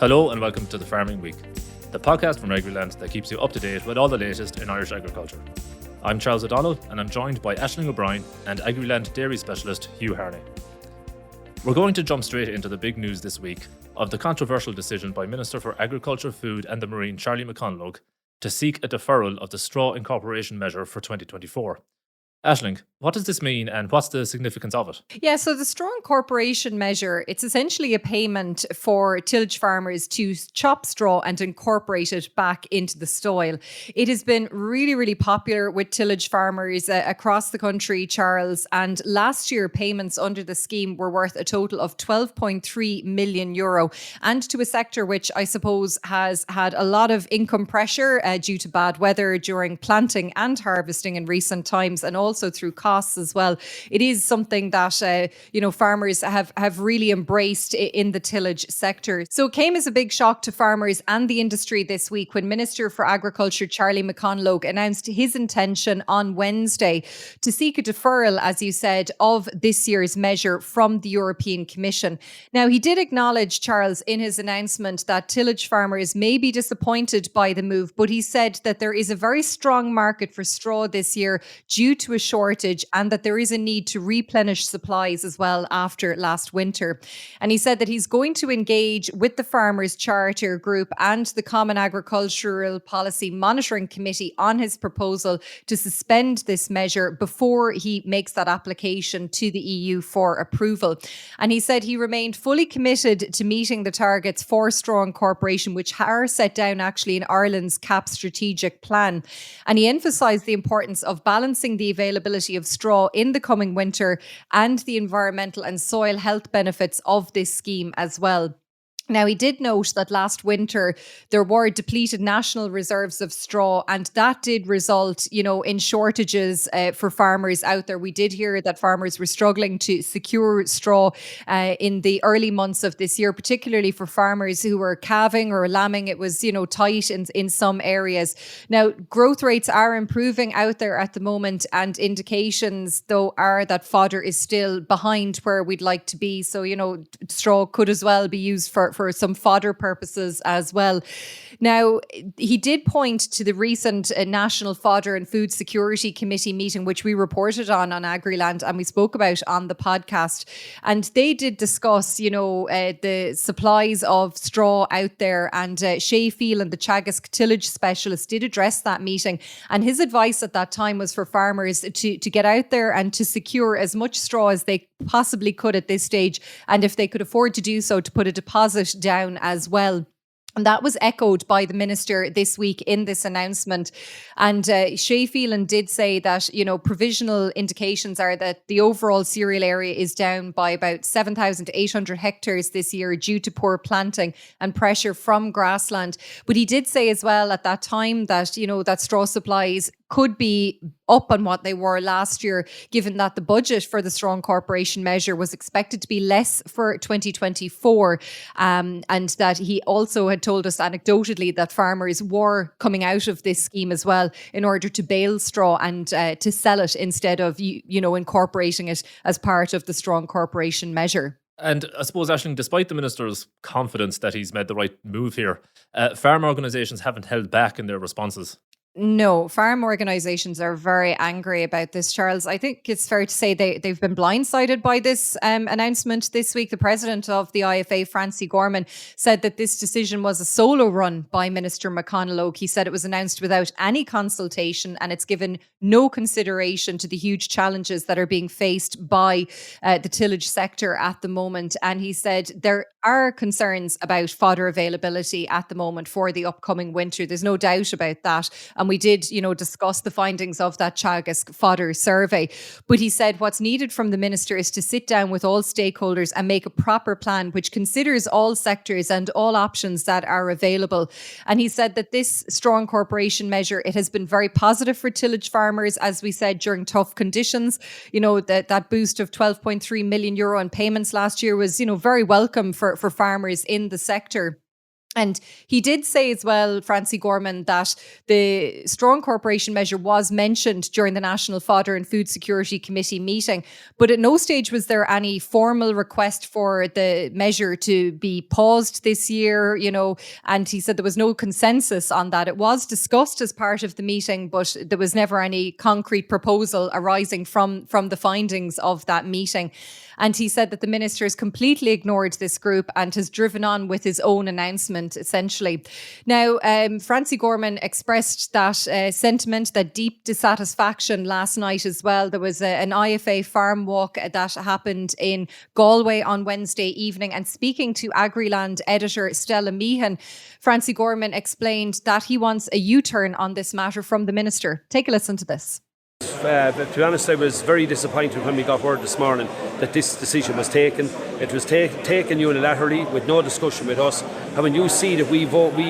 Hello and welcome to the Farming Week, the podcast from Agriland that keeps you up to date with all the latest in Irish agriculture. I'm Charles O'Donnell and I'm joined by Aisling O'Brien and Agriland dairy specialist Hugh Harney. We're going to jump straight into the big news this week of the controversial decision by Minister for Agriculture, Food and the Marine Charlie McConalogue to seek a deferral of the straw incorporation measure for 2024. Aisling, what does this mean and what's the significance of it? Yeah, so the straw incorporation measure, it's essentially a payment for tillage farmers to chop straw and incorporate it back into the soil. It has been really popular with tillage farmers across the country, Charles, and last year payments under the scheme were worth a total of €12.3 million, and to a sector which I suppose has had a lot of income pressure due to bad weather during planting and harvesting in recent times, and also through costs as well. It is something that farmers have really embraced in the tillage sector. So it came as a big shock to farmers and the industry this week when Minister for Agriculture Charlie McConalogue announced his intention on Wednesday to seek a deferral, as you said, of this year's measure from the European Commission. Now, he did acknowledge, Charles, in his announcement that tillage farmers may be disappointed by the move, but he said that there is a very strong market for straw this year due to a shortage and that there is a need to replenish supplies as well after last winter. And he said that he's going to engage with the Farmers Charter Group and the Common Agricultural Policy Monitoring Committee on his proposal to suspend this measure before he makes that application to the EU for approval. And he said he remained fully committed to meeting the targets for straw incorporation, which are set down actually in Ireland's CAP strategic plan. And he emphasised the importance of balancing the availability of straw in the coming winter and the environmental and soil health benefits of this scheme as well. Now, he did note that last winter there were depleted national reserves of straw, and that did result, in shortages for farmers out there. We did hear that farmers were struggling to secure straw in the early months of this year, particularly for farmers who were calving or lambing. It was, tight in some areas. Now, growth rates are improving out there at the moment, and indications, though, are that fodder is still behind where we'd like to be. So, straw could as well be used for some fodder purposes as well. Now, he did point to the recent National Fodder and Food Security Committee meeting, which we reported on Agriland and we spoke about on the podcast. And they did discuss, the supplies of straw out there. And Shay Phelan, the Teagasc tillage specialist, did address that meeting. And his advice at that time was for farmers to get out there and to secure as much straw as they possibly could at this stage. And if they could afford to do so, to put a deposit down as well. And that was echoed by the minister this week in this announcement. And Shay Phelan did say that, provisional indications are that the overall cereal area is down by about 7,800 hectares this year due to poor planting and pressure from grassland. But he did say as well at that time that, that straw supplies could be up on what they were last year, given that the budget for the straw incorporation measure was expected to be less for 2024. And that he also had told us anecdotally that farmers were coming out of this scheme as well in order to bale straw and to sell it instead of, incorporating it as part of the straw incorporation measure. And I suppose, Aisling, despite the minister's confidence that he's made the right move here, farm organisations haven't held back in their responses. No, farm organisations are very angry about this, Charles. I think it's fair to say they've been blindsided by this announcement this week. The president of the IFA, Francie Gorman, said that this decision was a solo run by Minister McConalogue. He said it was announced without any consultation and it's given no consideration to the huge challenges that are being faced by the tillage sector at the moment. And he said there are concerns about fodder availability at the moment for the upcoming winter. There's no doubt about that. And we did, discuss the findings of that Teagasc fodder survey. But he said what's needed from the minister is to sit down with all stakeholders and make a proper plan which considers all sectors and all options that are available. And he said that this straw incorporation measure, it has been very positive for tillage farmers, as we said, during tough conditions. That boost of €12.3 million in payments last year was, very welcome for farmers in the sector. And he did say as well, Francie Gorman, that the straw incorporation measure was mentioned during the National Fodder and Food Security Committee meeting, but at no stage was there any formal request for the measure to be paused this year, and he said there was no consensus on that. It was discussed as part of the meeting, but there was never any concrete proposal arising from the findings of that meeting. And he said that the minister has completely ignored this group and has driven on with his own announcement, essentially. Now, Francie Gorman expressed that sentiment, that deep dissatisfaction last night as well. There was an IFA farm walk that happened in Galway on Wednesday evening. And speaking to Agriland editor Stella Meehan, Francie Gorman explained that he wants a U-turn on this matter from the minister. Take a listen to this. To be honest, I was very disappointed when we got word this morning that this decision was taken. It was taken unilaterally with no discussion with us. And when you see that we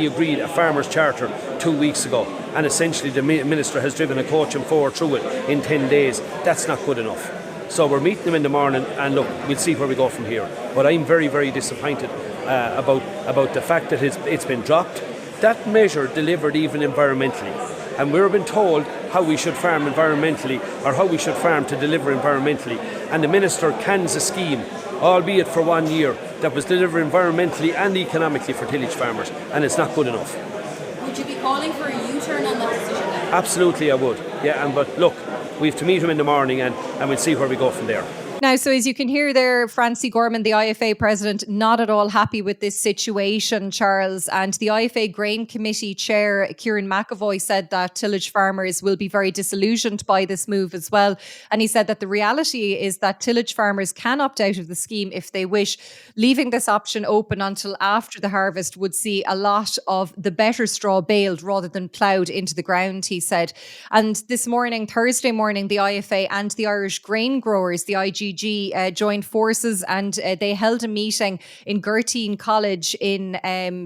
agreed a farmers' charter 2 weeks ago, and essentially the minister has driven a coach and four through it in 10 days, that's not good enough. So we're meeting them in the morning, and look, we'll see where we go from here. But I'm very, very disappointed about the fact that it's been dropped. That measure delivered even environmentally. And we've been told how we should farm environmentally, or how we should farm to deliver environmentally. And the minister cans a scheme, albeit for 1 year, that was delivered environmentally and economically for tillage farmers, and it's not good enough. Would you be calling for a U-turn on that decision then? Absolutely, I would. Yeah, but look, we have to meet him in the morning, and we'll see where we go from there. Now, so as you can hear there, Francie Gorman, the IFA president, not at all happy with this situation, Charles. And the IFA Grain Committee chair, Kieran McAvoy, said that tillage farmers will be very disillusioned by this move as well. And he said that the reality is that tillage farmers can opt out of the scheme if they wish. Leaving this option open until after the harvest would see a lot of the better straw baled rather than ploughed into the ground, he said. And this morning, Thursday morning, the IFA and the Irish Grain Growers, the IGG, joined forces, and they held a meeting in Gerteen College in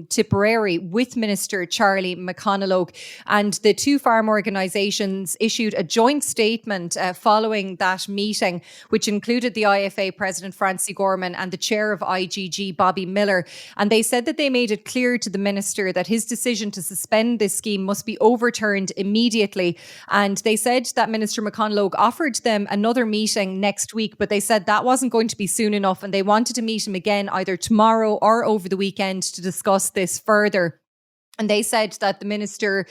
Tipperary with Minister Charlie McConalogue. And the two farm organisations issued a joint statement following that meeting, which included the IFA President Francie Gorman and the chair of IGG, Bobby Miller. And they said that they made it clear to the minister that his decision to suspend this scheme must be overturned immediately. And they said that Minister McConalogue offered them another meeting next week, but they said that wasn't going to be soon enough, and they wanted to meet him again either tomorrow or over the weekend to discuss this further. And they said that the minister,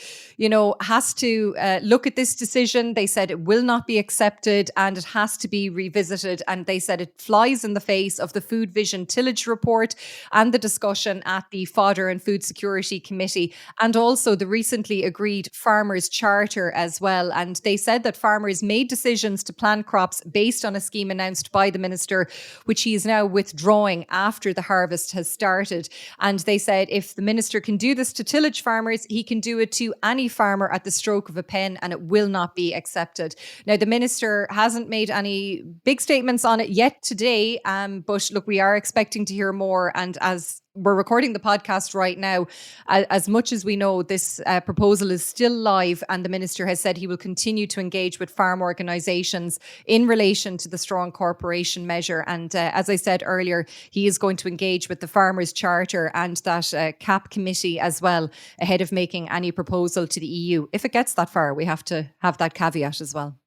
has to look at this decision. They said it will not be accepted and it has to be revisited. And they said it flies in the face of the Food Vision Tillage Report and the discussion at the Fodder and Food Security Committee, and also the recently agreed Farmers' Charter as well. And they said that farmers made decisions to plant crops based on a scheme announced by the minister, which he is now withdrawing after the harvest has started. And they said if the minister can do this to tillage farmers, he can do it to any farmer at the stroke of a pen, and it will not be accepted. Now, the minister hasn't made any big statements on it yet today, but look, we are expecting to hear more. And as we're recording the podcast right now, as much as we know, this proposal is still live, and the minister has said he will continue to engage with farm organisations in relation to the straw incorporation measure. And as I said earlier, he is going to engage with the Farmers' Charter and that CAP committee as well ahead of making any proposal to the EU. If it gets that far, we have to have that caveat as well.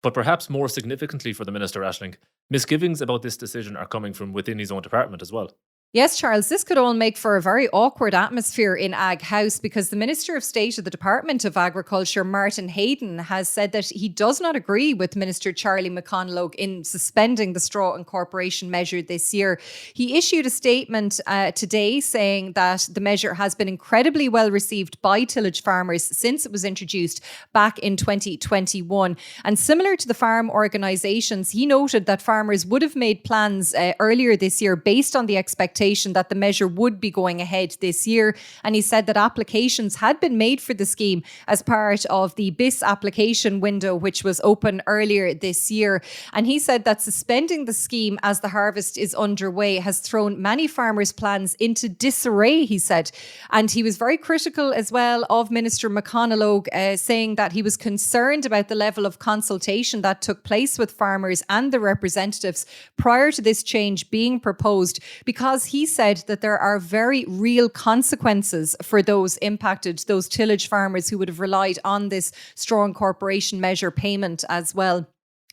But perhaps more significantly for the Minister, Aisling, misgivings about this decision are coming from within his own department as well. Yes, Charles, this could all make for a very awkward atmosphere in Ag House, because the Minister of State of the Department of Agriculture, Martin Hayden, has said that he does not agree with Minister Charlie McConalogue in suspending the straw incorporation measure this year. He issued a statement today saying that the measure has been incredibly well received by tillage farmers since it was introduced back in 2021. And similar to the farm organisations, he noted that farmers would have made plans earlier this year based on the expectation that the measure would be going ahead this year. And he said that applications had been made for the scheme as part of the BIS application window, which was open earlier this year. And he said that suspending the scheme as the harvest is underway has thrown many farmers' plans into disarray, he said. And he was very critical as well of Minister McConalogue, saying that he was concerned about the level of consultation that took place with farmers and the representatives prior to this change being proposed, because he said that there are very real consequences for those impacted, those tillage farmers who would have relied on this straw incorporation measure payment as well.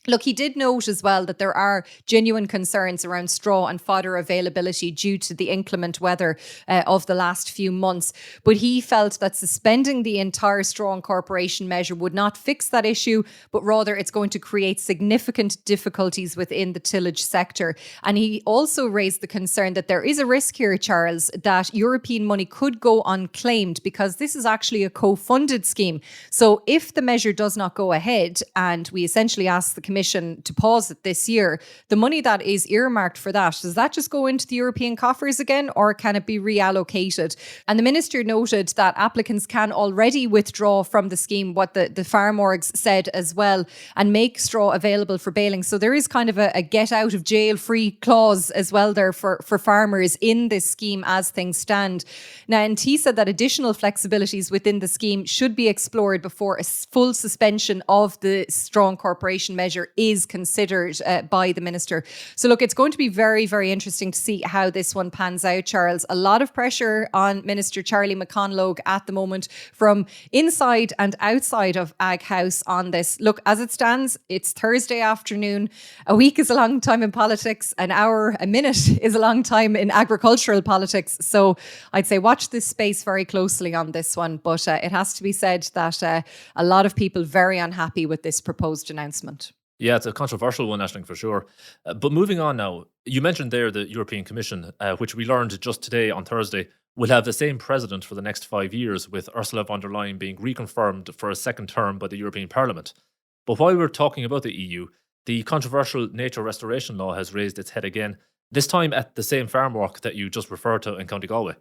Look, he did note as well that there are genuine concerns around straw and fodder availability due to the inclement weather of the last few months. But he felt that suspending the entire straw incorporation measure would not fix that issue, but rather it's going to create significant difficulties within the tillage sector. And he also raised the concern that there is a risk here, Charles, that European money could go unclaimed because this is actually a co-funded scheme. So if the measure does not go ahead, and we essentially ask the Commission to pause it this year, the money that is earmarked for that, does that just go into the European coffers again, or can it be reallocated? And the Minister noted that applicants can already withdraw from the scheme, what the farm orgs said as well, and make straw available for baling. So there is kind of a get out of jail free clause as well there for farmers in this scheme as things stand. Now, and he said that additional flexibilities within the scheme should be explored before a full suspension of the straw incorporation measure is considered by the Minister. So look, it's going to be very, very interesting to see how this one pans out, Charles. A lot of pressure on Minister Charlie McConalogue at the moment from inside and outside of Ag House on this. Look, as it stands, it's Thursday afternoon. A week is a long time in politics. An hour, a minute is a long time in agricultural politics. So I'd say watch this space very closely on this one. But it has to be said that a lot of people very unhappy with this proposed announcement. Yeah, it's a controversial one, Aisling, for sure. But moving on now, you mentioned there the European Commission, which we learned just today on Thursday, will have the same president for the next 5 years, with Ursula von der Leyen being reconfirmed for a second term by the European Parliament. But while we're talking about the EU, the controversial nature restoration law has raised its head again, this time at the same farm work that you just referred to in County Galway.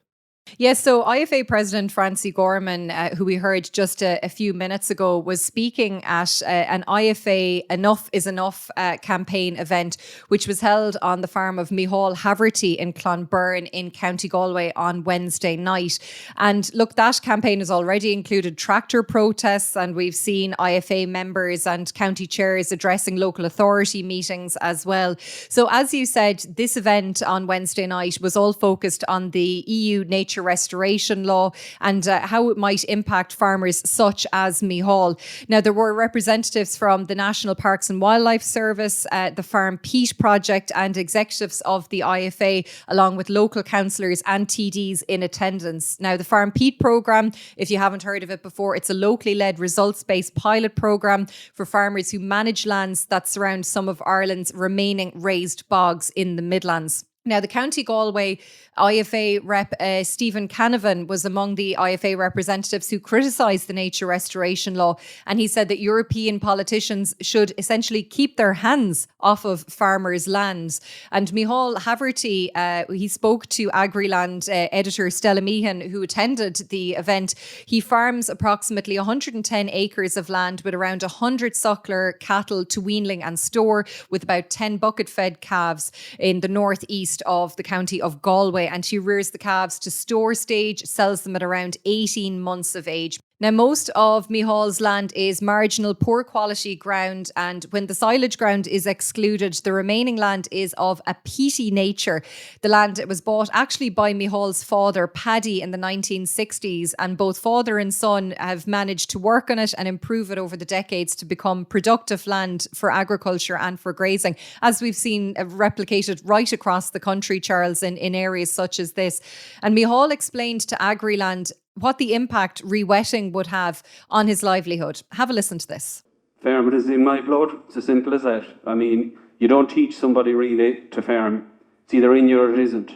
Yes, so IFA President Francie Gorman, who we heard just a few minutes ago, was speaking at an IFA Enough is Enough campaign event, which was held on the farm of Micheál Haverty in Clonbyrne in County Galway on Wednesday night. And look, that campaign has already included tractor protests, and we've seen IFA members and county chairs addressing local authority meetings as well. So as you said, this event on Wednesday night was all focused on the EU nature restoration law and how it might impact farmers such as Micheál. Now, there were representatives from the National Parks and Wildlife Service, the Farm Peat Project, and executives of the IFA, along with local councillors and TDs in attendance. Now, the Farm Peat programme, if you haven't heard of it before, it's a locally led results-based pilot programme for farmers who manage lands that surround some of Ireland's remaining raised bogs in the Midlands. Now, the County Galway IFA rep Stephen Canavan was among the IFA representatives who criticised the nature restoration law, and he said that European politicians should essentially keep their hands off of farmers' lands. And Micheál Haverty, he spoke to Agriland editor Stella Meehan, who attended the event. He farms approximately 110 acres of land with around 100 suckler cattle to weanling and store, with about 10 bucket-fed calves in the northeast of the county of Galway, and he rears the calves to store stage, sells them at around 18 months of age. Now, most of Micheál's land is marginal, poor quality ground, and when the silage ground is excluded, the remaining land is of a peaty nature. The land was bought actually by Micheál's father, Paddy, in the 1960s, and both father and son have managed to work on it and improve it over the decades to become productive land for agriculture and for grazing, as we've seen replicated right across the country, Charles, in areas such as this. And Micheál explained to Agriland what the impact re-wetting would have on his livelihood. Have a listen to this. Farming is in my blood. It's as simple as that. I mean, you don't teach somebody really to farm. It's either in you or it isn't.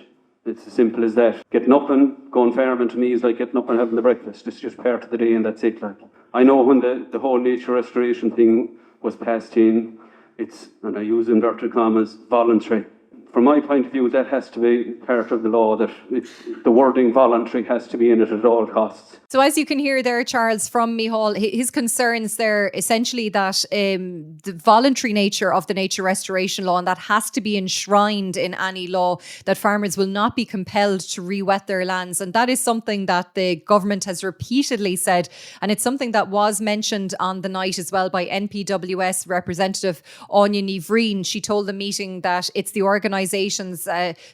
It's as simple as that. Getting up and going farming to me is like getting up and having the breakfast. It's just part of the day and that's it. Like, I know when the whole nature restoration thing was passed in, it's, and I use inverted commas, voluntary. From my point of view, that has to be part of the law, that the wording voluntary has to be in it at all costs. So as you can hear there, Charles, from Micheál, his concerns there essentially that the voluntary nature of the nature restoration law, and that has to be enshrined in any law, that farmers will not be compelled to re-wet their lands. And that is something that the government has repeatedly said. And it's something that was mentioned on the night as well by NPWS representative Anya Nivreen. She told the meeting that it's the organisation organisations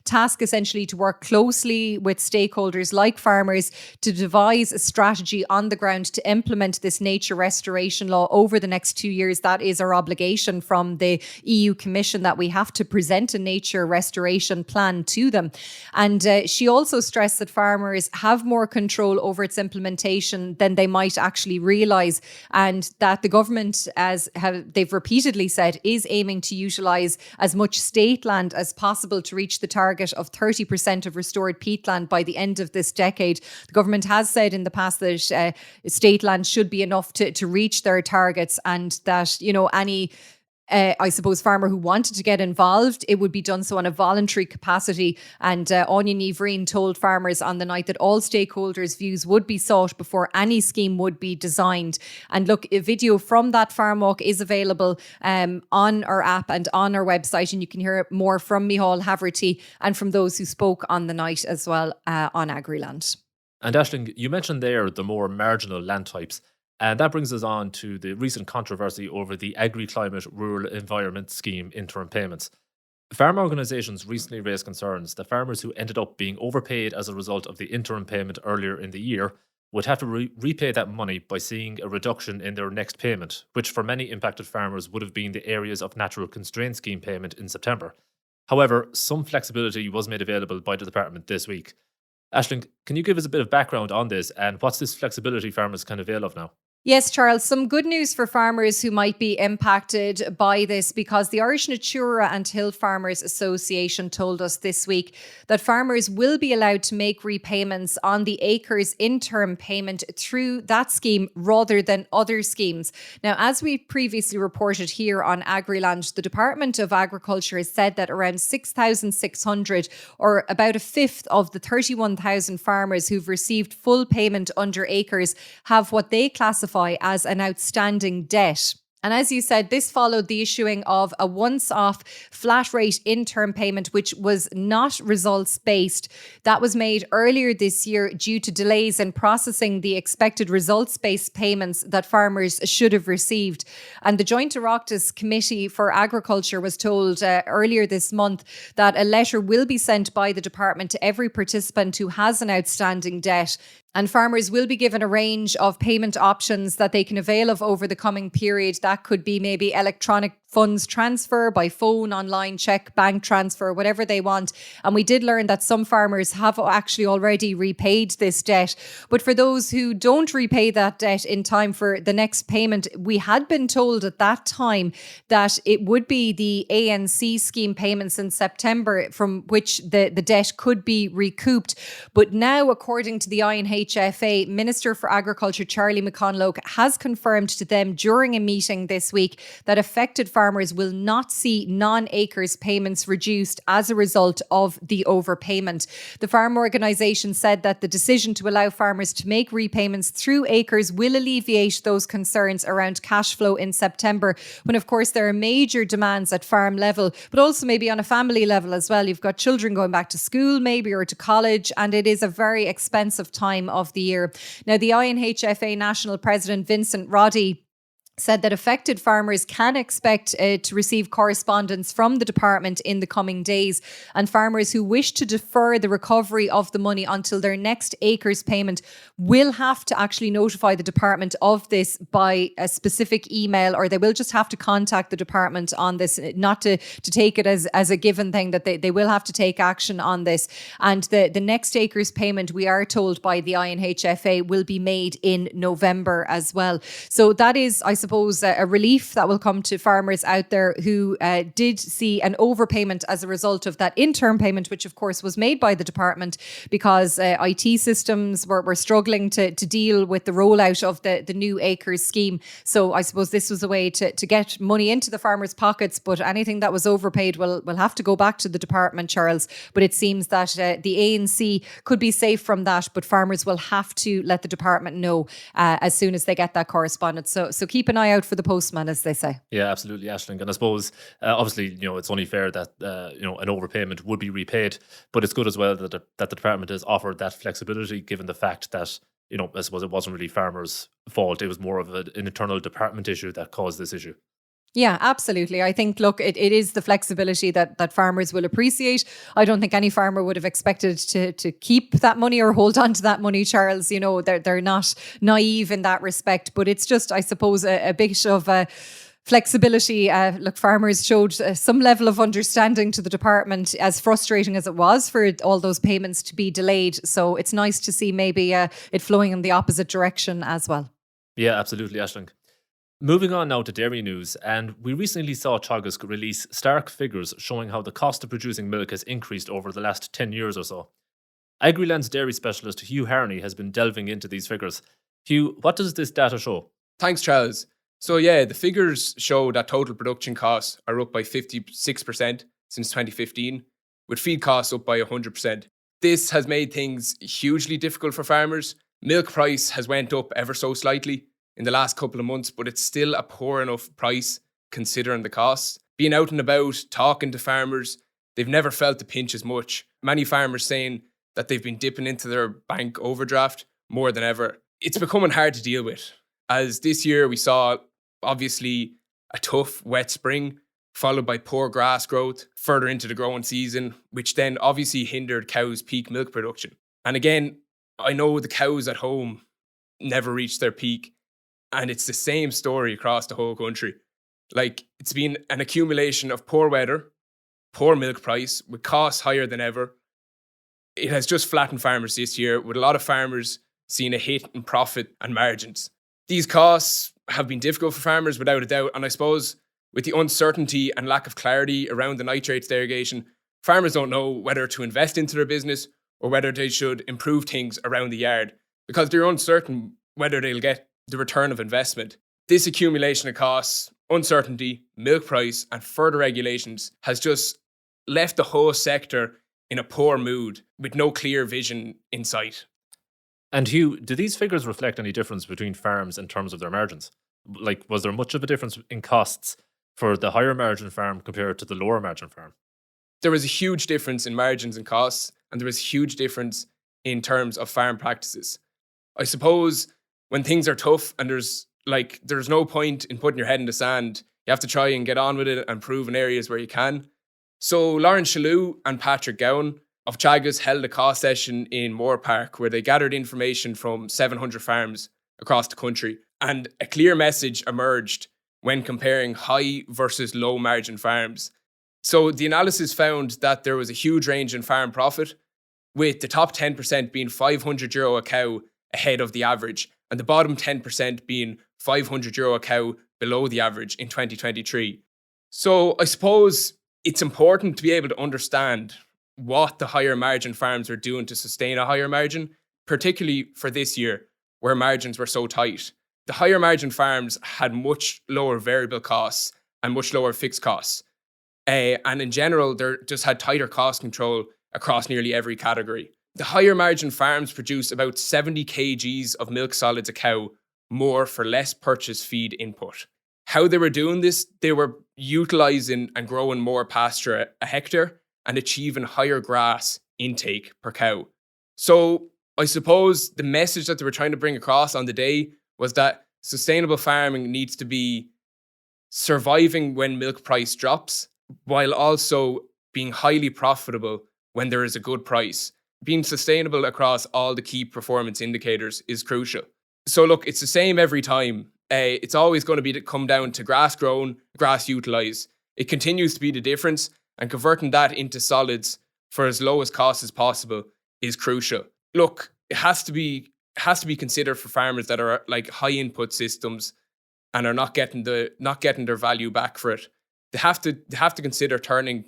tasked essentially to work closely with stakeholders like farmers to devise a strategy on the ground to implement this nature restoration law over the next 2 years. That is our obligation from the EU Commission, that we have to present a nature restoration plan to them. And she also stressed that farmers have more control over its implementation than they might actually realise, and that the government, as they've repeatedly said, is aiming to utilise as much state land as possible to reach the target of 30% of restored peatland by the end of this decade. The government has said in the past that state land should be enough to reach their targets, and that, any I suppose farmer who wanted to get involved, it would be done so on a voluntary capacity. And Anya Niverine told farmers on the night that all stakeholders' views would be sought before any scheme would be designed. And look, a video from that farm walk is available on our app and on our website, and you can hear more from Micheál Haverty and from those who spoke on the night as well on Agriland. And Aisling, you mentioned there the more marginal land types. And that brings us on to the recent controversy over the Agri-Climate Rural Environment Scheme interim payments. Farm organisations recently raised concerns that farmers who ended up being overpaid as a result of the interim payment earlier in the year would have to repay that money by seeing a reduction in their next payment, which for many impacted farmers would have been the Areas of Natural Constraint Scheme payment in September. However, some flexibility was made available by the department this week. Aisling, can you give us a bit of background on this, and what's this flexibility farmers can avail of now? Yes, Charles, some good news for farmers who might be impacted by this, because the Irish Natura and Hill Farmers Association told us this week that farmers will be allowed to make repayments on the acres interim payment through that scheme rather than other schemes. Now, as we previously reported here on Agriland, the Department of Agriculture has said that around 6,600, or about a fifth of the 31,000 farmers who've received full payment under acres, have what they classify as an outstanding debt. And as you said, this followed the issuing of a once-off flat rate interim payment, which was not results-based. That was made earlier this year due to delays in processing the expected results-based payments that farmers should have received. And the Joint Oireachtas Committee for Agriculture was told earlier this month that a letter will be sent by the department to every participant who has an outstanding debt. And farmers will be given a range of payment options that they can avail of over the coming period. That could be maybe electronic funds transfer by phone, online check, bank transfer, whatever they want. And we did learn that some farmers have actually already repaid this debt. But for those who don't repay that debt in time for the next payment, we had been told at that time that it would be the ANC scheme payments in September from which the debt could be recouped. But now, according to the INHFA, Minister for Agriculture Charlie McConlogue has confirmed to them during a meeting this week that affected farmers will not see non-acres payments reduced as a result of the overpayment. The farm organisation said that the decision to allow farmers to make repayments through acres will alleviate those concerns around cash flow in September, when of course there are major demands at farm level, but also maybe on a family level as well. You've got children going back to school maybe, or to college, and it is a very expensive time of the year. Now, the INHFA National President Vincent Roddy said that affected farmers can expect to receive correspondence from the department in the coming days, and farmers who wish to defer the recovery of the money until their next acres payment will have to actually notify the department of this by a specific email, or they will just have to contact the department on this, not to take it as a given thing that they will have to take action on this. And the next acres payment, we are told by the INHFA, will be made in November as well. So that is, I suppose, a relief that will come to farmers out there who did see an overpayment as a result of that interim payment, which of course was made by the department because IT systems were struggling to deal with the rollout of the new acres scheme. So I suppose this was a way to get money into the farmers' pockets, but anything that was overpaid will have to go back to the department, Charles. But it seems that the ANC could be safe from that, but farmers will have to let the department know as soon as they get that correspondence. So keep an eye out for the postman, as they say. Yeah, absolutely, Aisling. And I suppose, obviously, it's only fair that, an overpayment would be repaid, but it's good as well that the department has offered that flexibility, given the fact that, I suppose it wasn't really farmers' fault. It was more of an internal department issue that caused this issue. Yeah, absolutely. I think, look, it is the flexibility that farmers will appreciate. I don't think any farmer would have expected to keep that money or hold on to that money, Charles. You know, they're not naive in that respect, but it's just, I suppose, a bit of a flexibility. Look, farmers showed some level of understanding to the department, as frustrating as it was for all those payments to be delayed. So it's nice to see maybe it flowing in the opposite direction as well. Yeah, absolutely, Aisling. Moving on now to dairy news, and we recently saw Teagasc release stark figures showing how the cost of producing milk has increased over the last 10 years or so. Agriland's dairy specialist Hugh Harney has been delving into these figures. Hugh, what does this data show? Thanks, Charles. So yeah, the figures show that total production costs are up by 56% since 2015, with feed costs up by 100%. This has made things hugely difficult for farmers. Milk price has went up ever so slightly in the last couple of months, but it's still a poor enough price considering the costs. Being out and about, talking to farmers, they've never felt the pinch as much. Many farmers saying that they've been dipping into their bank overdraft more than ever. It's becoming hard to deal with, as this year we saw obviously a tough wet spring followed by poor grass growth further into the growing season, which then obviously hindered cows' peak milk production. And again, I know the cows at home never reached their peak, and it's the same story across the whole country. Like, it's been an accumulation of poor weather, poor milk price, with costs higher than ever. It has just flattened farmers this year, with a lot of farmers seeing a hit in profit and margins. These costs have been difficult for farmers without a doubt, and I suppose with the uncertainty and lack of clarity around the nitrates derogation, farmers don't know whether to invest into their business or whether they should improve things around the yard, because they're uncertain whether they'll get the return of investment. This accumulation of costs, uncertainty, milk price, and further regulations has just left the whole sector in a poor mood with no clear vision in sight. And Hugh, do these figures reflect any difference between farms in terms of their margins? Like, was there much of a difference in costs for the higher margin farm compared to the lower margin farm? There was a huge difference in margins and costs, and there was a huge difference in terms of farm practices. I suppose when things are tough and there's no point in putting your head in the sand, you have to try and get on with it and prove in areas where you can. So Lauren Shalhoub and Patrick Gowan of Teagasc held a cost session in Moore Park where they gathered information from 700 farms across the country, and a clear message emerged when comparing high versus low margin farms. So the analysis found that there was a huge range in farm profit, with the top 10% being €500 a cow ahead of the average, and the bottom 10% being €500 a cow below the average in 2023. So I suppose it's important to be able to understand what the higher margin farms are doing to sustain a higher margin, particularly for this year where margins were so tight. The higher margin farms had much lower variable costs and much lower fixed costs. And in general, they just had tighter cost control across nearly every category. The higher margin farms produce about 70 kgs of milk solids a cow more for less purchase feed input. How they were doing this, they were utilising and growing more pasture a hectare and achieving higher grass intake per cow. So I suppose the message that they were trying to bring across on the day was that sustainable farming needs to be surviving when milk price drops, while also being highly profitable when there is a good price. Being sustainable across all the key performance indicators is crucial. So look, it's the same every time. It's always going to come down to grass grown, grass utilised. It continues to be the difference, and converting that into solids for as low as cost as possible is crucial. Look, it has to be considered for farmers that are like high input systems and are not getting their value back for it. They have to consider turning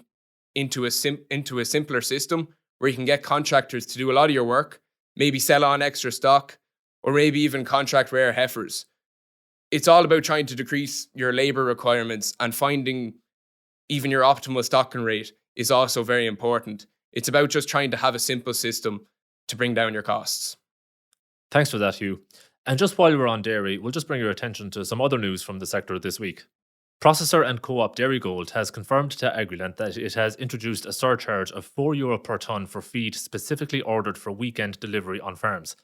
into a simpler system where you can get contractors to do a lot of your work, maybe sell on extra stock, or maybe even contract rare heifers. It's all about trying to decrease your labour requirements, and finding even your optimal stocking rate is also very important. It's about just trying to have a simple system to bring down your costs. Thanks for that, Hugh. And just while we're on dairy, we'll just bring your attention to some other news from the sector this week. Processor and Co-op Dairygold has confirmed to Agriland that it has introduced a surcharge of €4 per tonne for feed specifically ordered for weekend delivery on farms.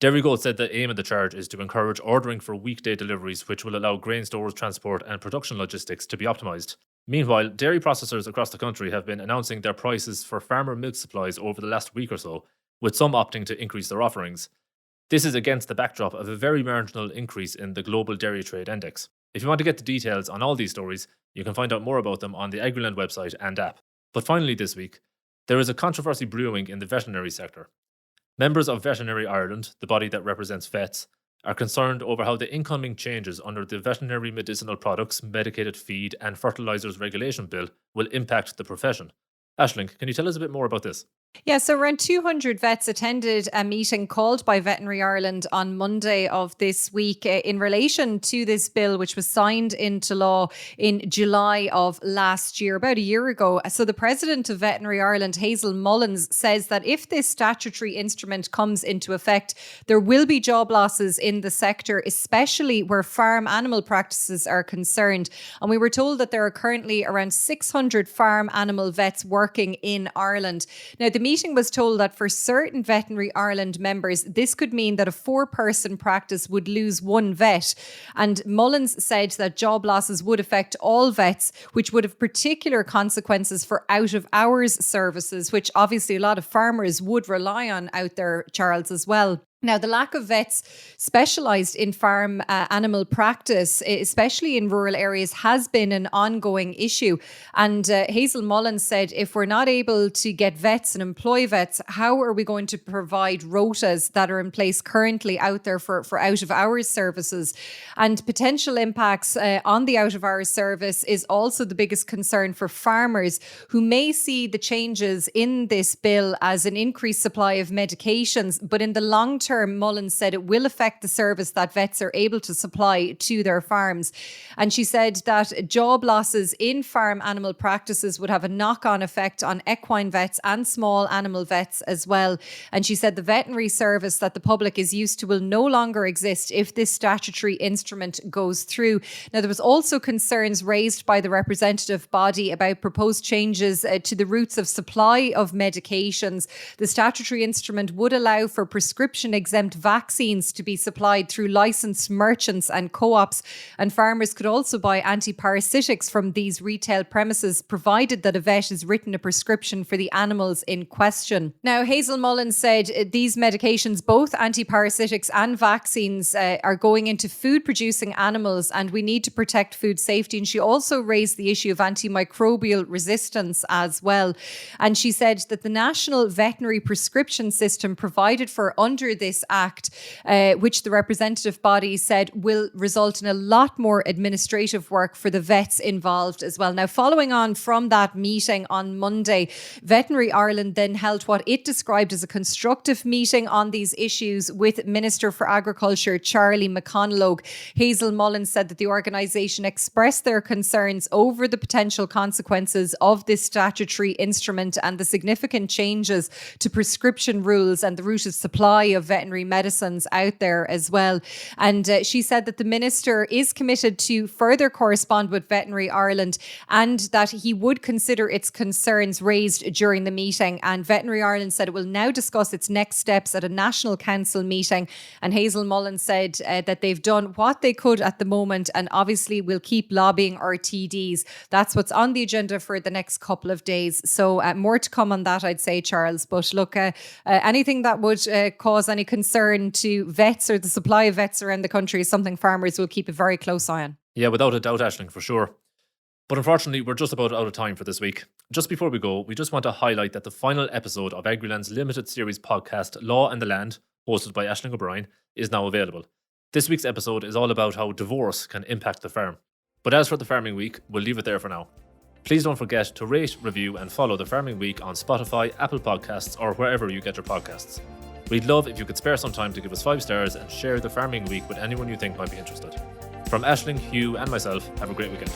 Dairygoat said the aim of the charge is to encourage ordering for weekday deliveries, which will allow grain stores, transport and production logistics to be optimised. Meanwhile, dairy processors across the country have been announcing their prices for farmer milk supplies over the last week or so, with some opting to increase their offerings. This is against the backdrop of a very marginal increase in the global dairy trade index. If you want to get the details on all these stories, you can find out more about them on the Agriland website and app. But finally this week, there is a controversy brewing in the veterinary sector. Members of Veterinary Ireland, the body that represents vets, are concerned over how the incoming changes under the Veterinary Medicinal Products, Medicated Feed and Fertilisers Regulation Bill will impact the profession. Aisling, can you tell us a bit more about this? Yeah, so around 200 vets attended a meeting called by Veterinary Ireland on Monday of this week in relation to this bill, which was signed into law in July of last year, about a year ago. So the president of Veterinary Ireland, Hazel Mullins, says that if this statutory instrument comes into effect, there will be job losses in the sector, especially where farm animal practices are concerned. And we were told that there are currently around 600 farm animal vets working in Ireland. Now, the meeting was told that for certain Veterinary Ireland members, this could mean that a 4-person practice would lose 1 vet. And Mullins said that job losses would affect all vets, which would have particular consequences for out-of-hours services, which obviously a lot of farmers would rely on out there, Charles, as well. Now, the lack of vets specialised in farm animal practice, especially in rural areas, has been an ongoing issue. And Hazel Mullins said, if we're not able to get vets and employ vets, how are we going to provide rotas that are in place currently out there for out-of-hours services? And potential impacts on the out-of-hours service is also the biggest concern for farmers, who may see the changes in this bill as an increased supply of medications, but in the long term, Mullins said it will affect the service that vets are able to supply to their farms. And she said that job losses in farm animal practices would have a knock-on effect on equine vets and small animal vets as well. And she said the veterinary service that the public is used to will no longer exist if this statutory instrument goes through. Now, there was also concerns raised by the representative body about proposed changes to the routes of supply of medications. The statutory instrument would allow for prescription exempt vaccines to be supplied through licensed merchants and co-ops, and farmers could also buy antiparasitics from these retail premises, provided that a vet has written a prescription for the animals in question. Now, Hazel Mullins said these medications, both antiparasitics and vaccines, are going into food-producing animals, and we need to protect food safety. And she also raised the issue of antimicrobial resistance as well. And she said that the National Veterinary Prescription System provided for under this Act, which the representative body said will result in a lot more administrative work for the vets involved as well. Now, following on from that meeting on Monday, Veterinary Ireland then held what it described as a constructive meeting on these issues with Minister for Agriculture, Charlie McConalogue. Hazel Mullins said that the organisation expressed their concerns over the potential consequences of this statutory instrument and the significant changes to prescription rules and the route of supply of veterinary medicines out there as well. And she said that the minister is committed to further correspond with Veterinary Ireland and that he would consider its concerns raised during the meeting. And Veterinary Ireland said it will now discuss its next steps at a National Council meeting. And Hazel Mullins said that they've done what they could at the moment and obviously will keep lobbying RTDs. That's what's on the agenda for the next couple of days. So more to come on that, I'd say, Charles. But look, anything that would cause any concern to vets or the supply of vets around the country is something farmers will keep a very close eye on. Yeah, without a doubt, Aisling, for sure. But unfortunately, we're just about out of time for this week. Just before we go, we just want to highlight that the final episode of Agriland's limited series podcast, Law and the Land, hosted by Aisling O'Brien, is now available. This week's episode is all about how divorce can impact the farm. But as for the Farming Week, we'll leave it there for now. Please don't forget to rate, review and follow the Farming Week on Spotify, Apple Podcasts or wherever you get your podcasts. We'd love if you could spare some time to give us 5 stars and share the Farming Week with anyone you think might be interested. From Aisling, Hugh and myself, have a great weekend.